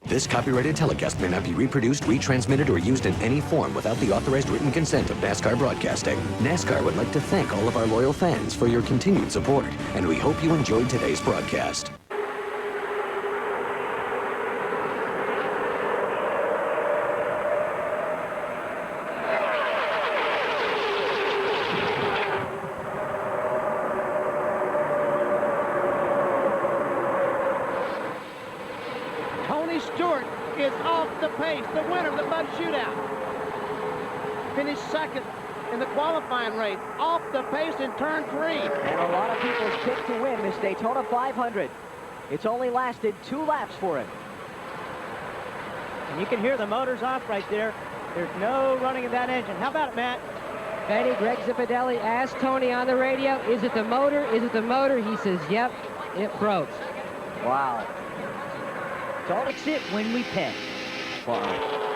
This copyrighted telecast may not be reproduced, retransmitted, or used in any form without the authorized written consent of NASCAR Broadcasting. NASCAR would like to thank all of our loyal fans for your continued support, and we hope you enjoyed today's broadcast. Stewart is off the pace, the winner of the Bud Shootout. Finished second in the qualifying race, off the pace in turn 3. And a lot of people's pick to win this Daytona 500. It's only lasted 2 laps for him. And you can hear the motors off right there. There's no running of that engine. How about it, Matt? Benny, Greg Zippadelli asked Tony on the radio, is it the motor? Is it the motor? He says, yep, it broke. Wow. Don't fix it when we pit. Wow.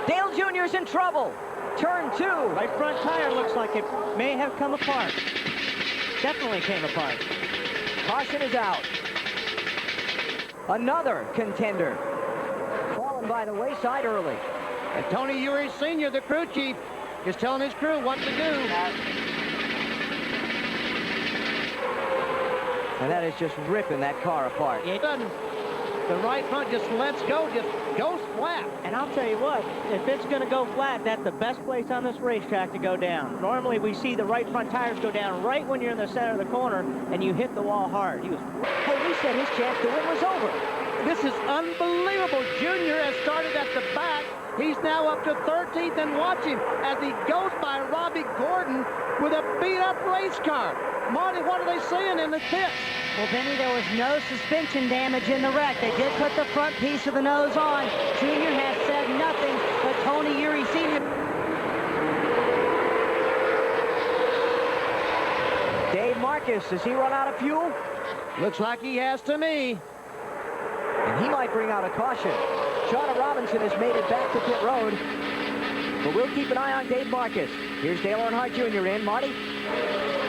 Dale Jr.'s in trouble. Turn 2. Right front tire looks like it may have come apart. Definitely came apart. Caution is out. Another contender. Fallen by the wayside early. And Tony Uri Sr., the crew chief, is telling his crew what to do. And that is just ripping that car apart. It doesn't. The right front just lets go, just goes flat. And I'll tell you what, if it's going to go flat, that's the best place on this racetrack to go down. Normally we see the right front tires go down right when you're in the center of the corner and you hit the wall hard. Hey, we said his chance to win was over. This is unbelievable. Junior has started at the back. He's now up to 13th, and watch him as he goes by Robbie Gordon with a beat-up race car. Marty, what are they saying in the pits? Well, Benny, there was no suspension damage in the wreck. They did put the front piece of the nose on. Junior has said nothing, but Tony Uri Sr. Dave Marcus, does he run out of fuel? Looks like he has to me. And he might bring out a caution. Shauna Robinson has made it back to pit road. But we'll keep an eye on Dave Marcus. Here's Dale Earnhardt Jr. in. Marty?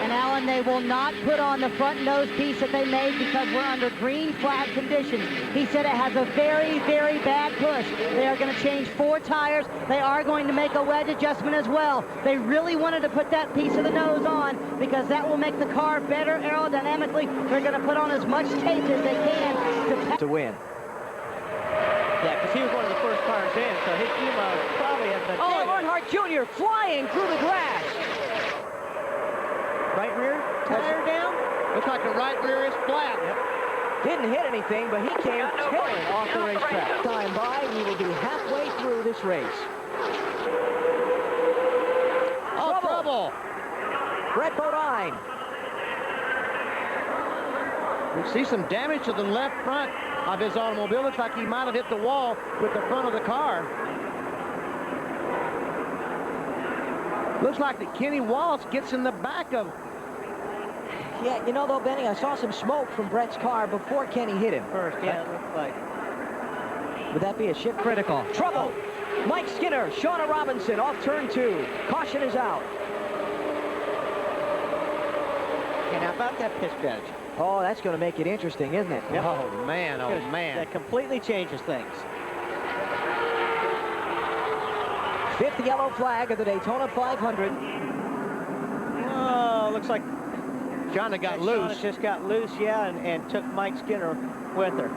And Alan, they will not put on the front nose piece that they made because we're under green flag conditions. He said it has a very, very bad push. They are going to change 4 tires. They are going to make a wedge adjustment as well. They really wanted to put that piece of the nose on because that will make the car better aerodynamically. They're going to put on as much tape as they can to win. Yeah, because he was one of the first cars in, so his fuel miles probably has been... Oh, Earnhardt Jr. flying through the grass. Right rear tire down. Looks like the right rear is flat. Yep. Didn't hit anything, but he came tearing off the racetrack. Time by, we will be halfway through this race. Oh, trouble. Brett Bodine. We see some damage to the left front of his automobile. Looks like he might have hit the wall with the front of the car. Looks like that Kenny Wallace gets in the back of... Yeah, you know, though, Benny, I saw some smoke from Brett's car before Kenny hit him. First, yeah, it looks like. Would that be a shift critical? Trouble! Mike Skinner, Shauna Robinson off turn 2. Caution is out. And how about that pit strategy? Oh, that's going to make it interesting, isn't it? Yep. Oh, man, oh, man. That completely changes things. 5th yellow flag of the Daytona 500. Oh, looks like Shauna got loose. Shauna just got loose, yeah, and took Mike Skinner with her.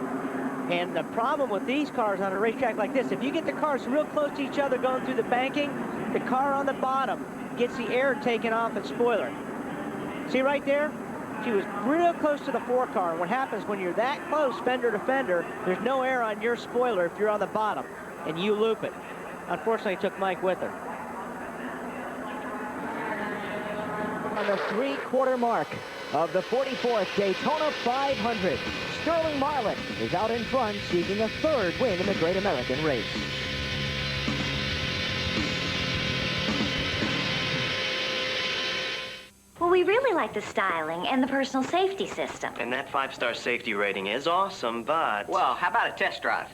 And the problem with these cars on a racetrack like this, if you get the cars real close to each other going through the banking, the car on the bottom gets the air taken off its spoiler. See right there? She was real close to the 4 car. And what happens when you're that close, fender to fender, there's no air on your spoiler if you're on the bottom, and you loop it. Unfortunately, took Mike with her. On the 3/4 mark of the 44th Daytona 500, Sterling Marlin is out in front seeking a 3rd win in the Great American Race. Well, we really like the styling and the personal safety system. And that 5-star safety rating is awesome, but... Well, how about a test drive?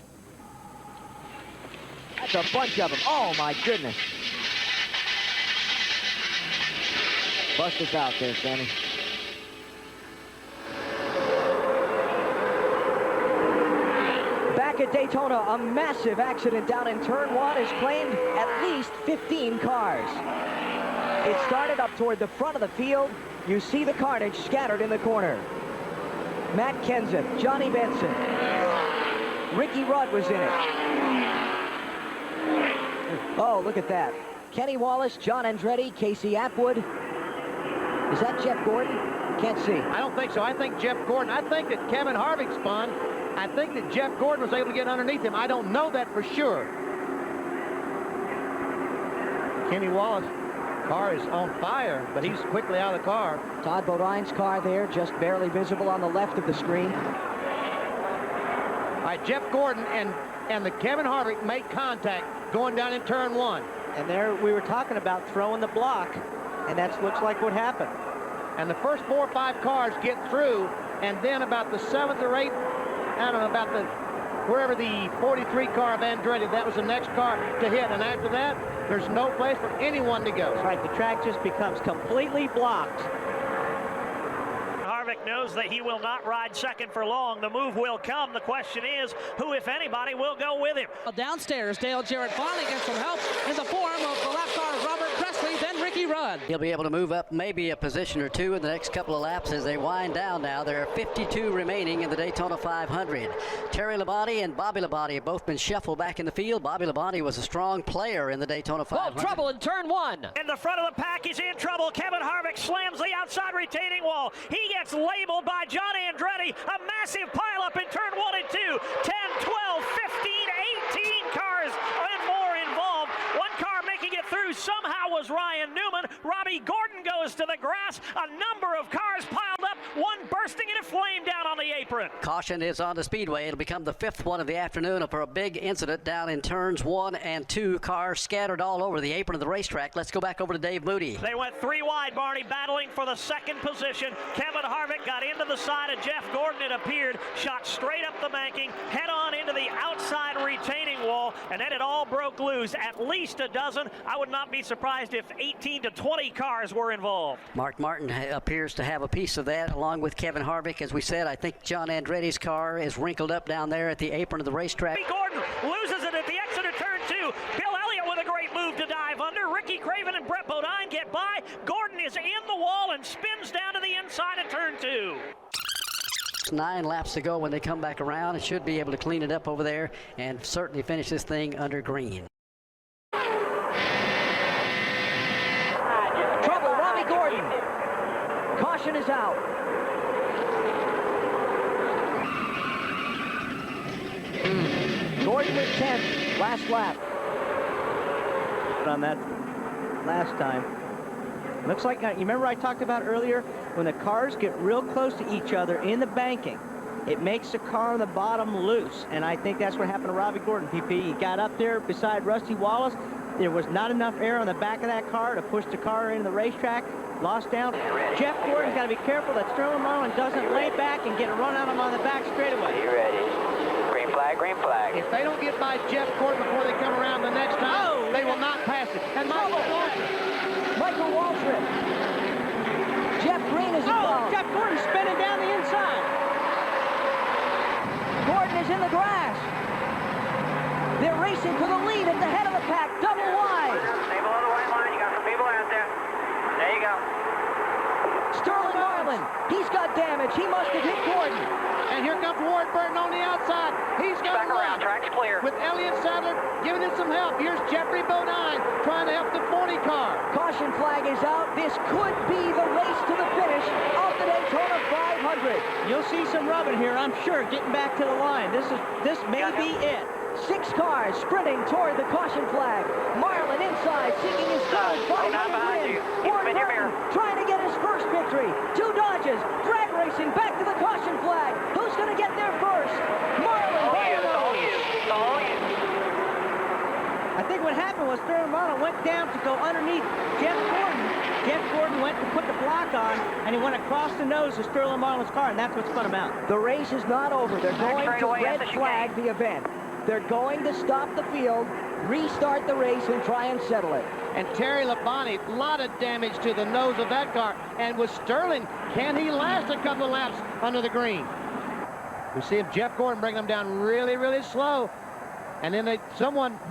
That's a bunch of them. Oh, my goodness. Bust us out there, Sammy. Back Back at Daytona, a massive accident down in turn 1 has claimed at least 15 cars. It started up toward the front of the field. You see the carnage scattered in the corner. Matt Kenseth, Johnny Benson, Ricky Rudd was in it. Oh, look at that. Kenny Wallace, John Andretti, Casey Atwood. Is that Jeff Gordon? Can't see. I don't think so. I think Jeff Gordon. I think that Kevin Harvick spun. I think that Jeff Gordon was able to get underneath him. I don't know that for sure. Kenny Wallace, car is on fire, but he's quickly out of the car. Todd Bodine's car there, just barely visible on the left of the screen. All right, Jeff Gordon and the Kevin Harvick make contact going down in turn 1. And there we were talking about throwing the block, and that looks like what happened. And the first 4 or 5 cars get through, and then about the 7th or 8th, I don't know, about wherever the 43 car of Andretti, that was the next car to hit. And after that, there's no place for anyone to go. That's right, the track just becomes completely blocked. Harvick knows that he will not ride second for long. The move will come. The question is, who, if anybody, will go with him? Downstairs, Dale Jarrett finally gets some help in the form of the lap car of Robert Presley, then Ricky Rudd. He'll be able to move up maybe a position or two in the next couple of laps as they wind down now. There are 52 remaining in the Daytona 500. Terry Labonte and Bobby Labonte have both been shuffled back in the field. Bobby Labonte was a strong player in the Daytona 500. Oh, trouble in turn 1. In the front of the pack, he's in trouble. Kevin Harvick slams the outside retaining wall. He gets labeled by John Andretti. A massive pileup in turn 1 and 2. 10, 12, 15, 18 cars and more involved. One car making it through somehow was Ryan Newman. Robbie Gordon goes to the grass. A number of cars piled up, one bursting into flame down on the apron. Caution is on the Speedway. It'll become the 5th one of the afternoon for a big incident down in turns 1 and 2. Cars scattered all over the apron of the racetrack. Let's go back over to Dave Moody. They went 3 wide, Barney, battling for the 2nd position. Kevin Harvick got into the side of Jeff Gordon, it appeared, shot straight up the banking, head on into the outside retaining wall, and then it all broke loose. At least a dozen. I would not be surprised if 18 to 20 cars were involved. Mark Martin appears to have a piece of that, along with Kevin Harvick. As we said, I think John Andretti's car is wrinkled up down there at the apron of the racetrack. Gordon loses it at the exit of turn 2. Bill Elliott with a great move to dive under. Ricky Craven and Brett Bodine get by. Gordon is in the wall and spins down to the inside of turn 2. 9 laps to go when they come back around, and should be able to clean it up over there and certainly finish this thing under green. Trouble, Robbie Gordon. Caution is out. Gordon was 10th, last lap. On that last time. Looks like, you remember I talked about earlier, when the cars get real close to each other in the banking, it makes the car on the bottom loose. And I think that's what happened to Robbie Gordon, PP. He got up there beside Rusty Wallace. There was not enough air on the back of that car to push the car into the racetrack. Lost down. Jeff Gordon's got to be careful that Sterling Marlin doesn't lay back and get a run on him on the back straightaway. You ready? Green flag, green flag. If they don't get by Jeff Gordon before they come around the next time, they will not pass it. And Michael Waltrip. Jeff Green is involved. Jeff Gordon spinning down the inside. Gordon is in the grass. They're racing for the lead at the head of the pack, double wide. Stay below the white line. You got some people out there. There you go. Sterling Marlin, he's got damage. He must have hit Gordon. And here comes Ward Burton on the outside. He's got back around. Track's clear. With Elliott Sadler giving him some help. Here's Jeffrey Bodine trying to help the 40 car. Caution flag is out. This could be the race to the finish of the Daytona 500. You'll see some rubbing here, I'm sure, getting back to the line. This may be it. 6 cars sprinting toward the caution flag. Marlin inside, seeking his third 500 win. Ward Burton trying to get his first victory. 2 dodges, drag racing back to the caution flag. Who's going to get there first? Marlin by the nose. I think what happened was Sterling Marlin went down to go underneath Jeff Gordon. Jeff Gordon went to put the block on, and he went across the nose of Sterling Marlin's car, and that's what's put him out. The race is not over. They're going to red flag the event. They're going to stop the field, restart the race, and try and settle it. And Terry Labonte, a lot of damage to the nose of that car. And with Sterling, can he last a couple of laps under the green? We see him, Jeff Gordon, bringing them down really, really slow. And then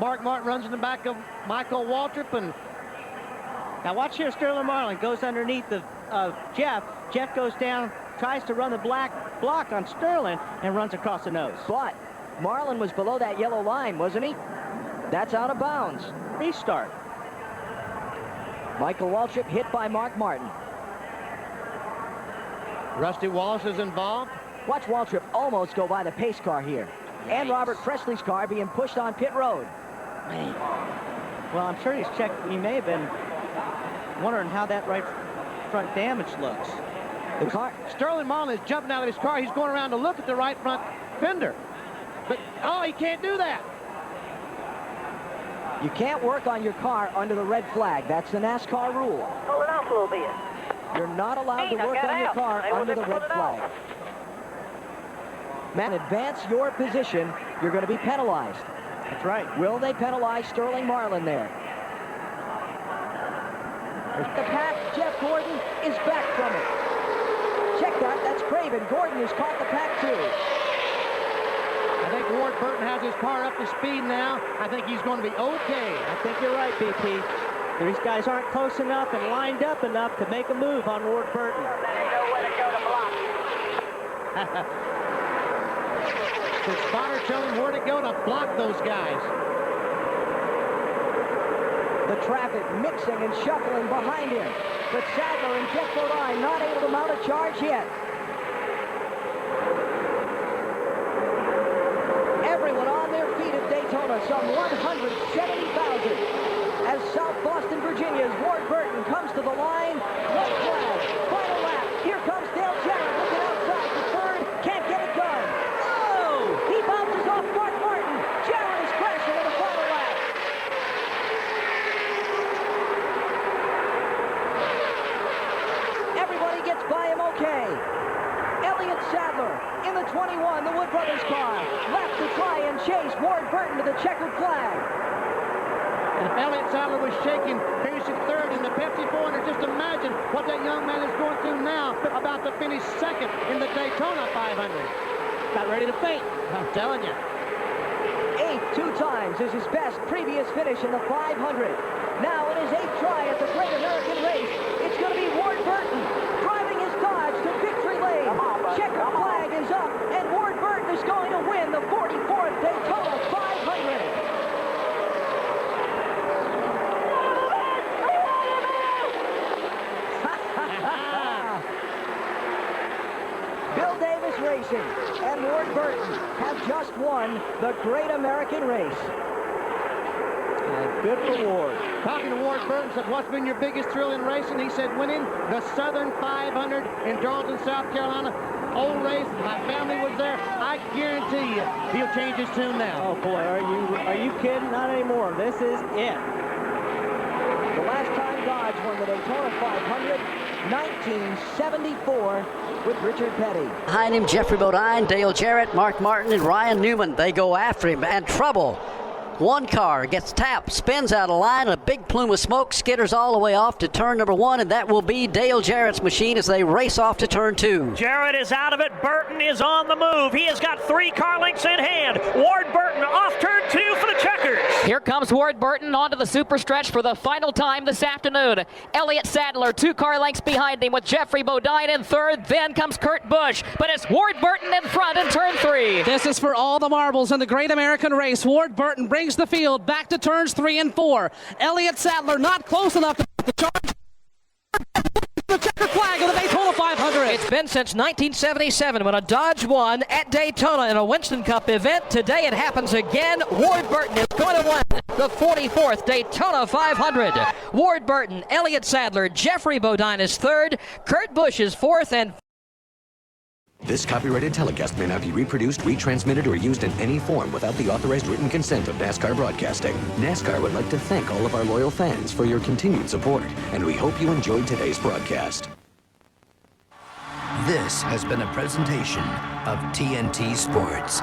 Mark Martin runs in the back of Michael Waltrip. And now watch here, Sterling Marlin goes underneath of Jeff. Jeff goes down, tries to run the black block on Sterling, and runs across the nose. But Marlin was below that yellow line, wasn't he? That's out of bounds. Restart. Michael Waltrip hit by Mark Martin. Rusty Wallace is involved. Watch Waltrip almost go by the pace car here. And Robert Presley's car being pushed on pit road. Man. Well, I'm sure he's checked. He may have been wondering how that right front damage looks. The car, Sterling Marlin is jumping out of his car. He's going around to look at the right front fender. But, oh, he can't do that. You can't work on your car under the red flag. That's the NASCAR rule. Pull it off a little bit. You're not allowed to work on your car under the red flag. Man, advance your position, you're going to be penalized. That's right. Will they penalize Sterling Marlin there? The pack, Jeff Gordon is back from it. Check that, that's Craven. Gordon has caught the pack too. I think Ward Burton has his car up to speed now. I think he's going to be okay. I think you're right, BP. These guys aren't close enough and lined up enough to make a move on Ward Burton. The spotter showed him where to go to block those guys. The traffic mixing and shuffling behind him. But Sadler and Jeff Bodine not able to mount a charge yet. Everyone on their feet at Daytona, some 170,000. As South Boston, Virginia's Ward Burton comes to the line. White flag, final lap. Here comes Dale Jarrett looking outside for third. Can't get it done. Oh! He bounces off Mark Martin. Jarrett is crashing in the final lap. Everybody gets by him okay. Elliott Sadler in the 21, the Wood Brothers car. Left to try and chase Ward Burton to the checkered flag. And if Elliott Sadler was shaking, finishing third in the Pepsi 400, just imagine what that young man is going through now, about to finish second in the Daytona 500. Got ready to faint. I'm telling you. Eighth 2 times is his best previous finish in the 500. Now in his 8th try at the Great American Race, it's going to be Ward Burton driving his Dodge to victory lane. Checkered flag is up, and Ward Burton is going to win the 44th Daytona 500. Bill Davis Racing and Ward Burton have just won the Great American Race. And good for Ward. Talking to Ward Burton, said, what's been your biggest thrill in racing? He said, winning the Southern 500 in Darlington, South Carolina. Old race, my family was there. I guarantee you, he'll change his tune now. Oh boy, are you kidding? Not anymore. This is it. The last time Dodge won the Daytona 500, 1974, with Richard Petty. Behind him, Jeffrey Bodine, Dale Jarrett, Mark Martin, and Ryan Newman. They go after him, and trouble. One car gets tapped, spins out of line, a big plume of smoke skitters all the way off to turn number 1, and that will be Dale Jarrett's machine as they race off to turn 2. Jarrett is out of it. Burton is on the move. He has got 3 car lengths in hand. Ward Burton off turn 2 for the checkers. Here comes Ward Burton onto the super stretch for the final time this afternoon. Elliott Sadler 2 car lengths behind him with Jeffrey Bodine in third. Then comes Kurt Busch, but it's Ward Burton in front in turn 3. This is for all the marbles in the Great American Race. Ward Burton brings the field back to turns 3 and 4. Elliott Sadler not close enough to the charge. The checkered flag of the Daytona 500. It's been since 1977 when a Dodge won at Daytona in a Winston Cup event. Today it happens again. Ward Burton is going to win the 44th Daytona 500. Ward Burton, Elliott Sadler, Jeffrey Bodine is third, Kurt Busch is fourth, and This copyrighted telecast may not be reproduced, retransmitted, or used in any form without the authorized written consent of NASCAR Broadcasting. NASCAR would like to thank all of our loyal fans for your continued support, and we hope you enjoyed today's broadcast. This has been a presentation of TNT Sports.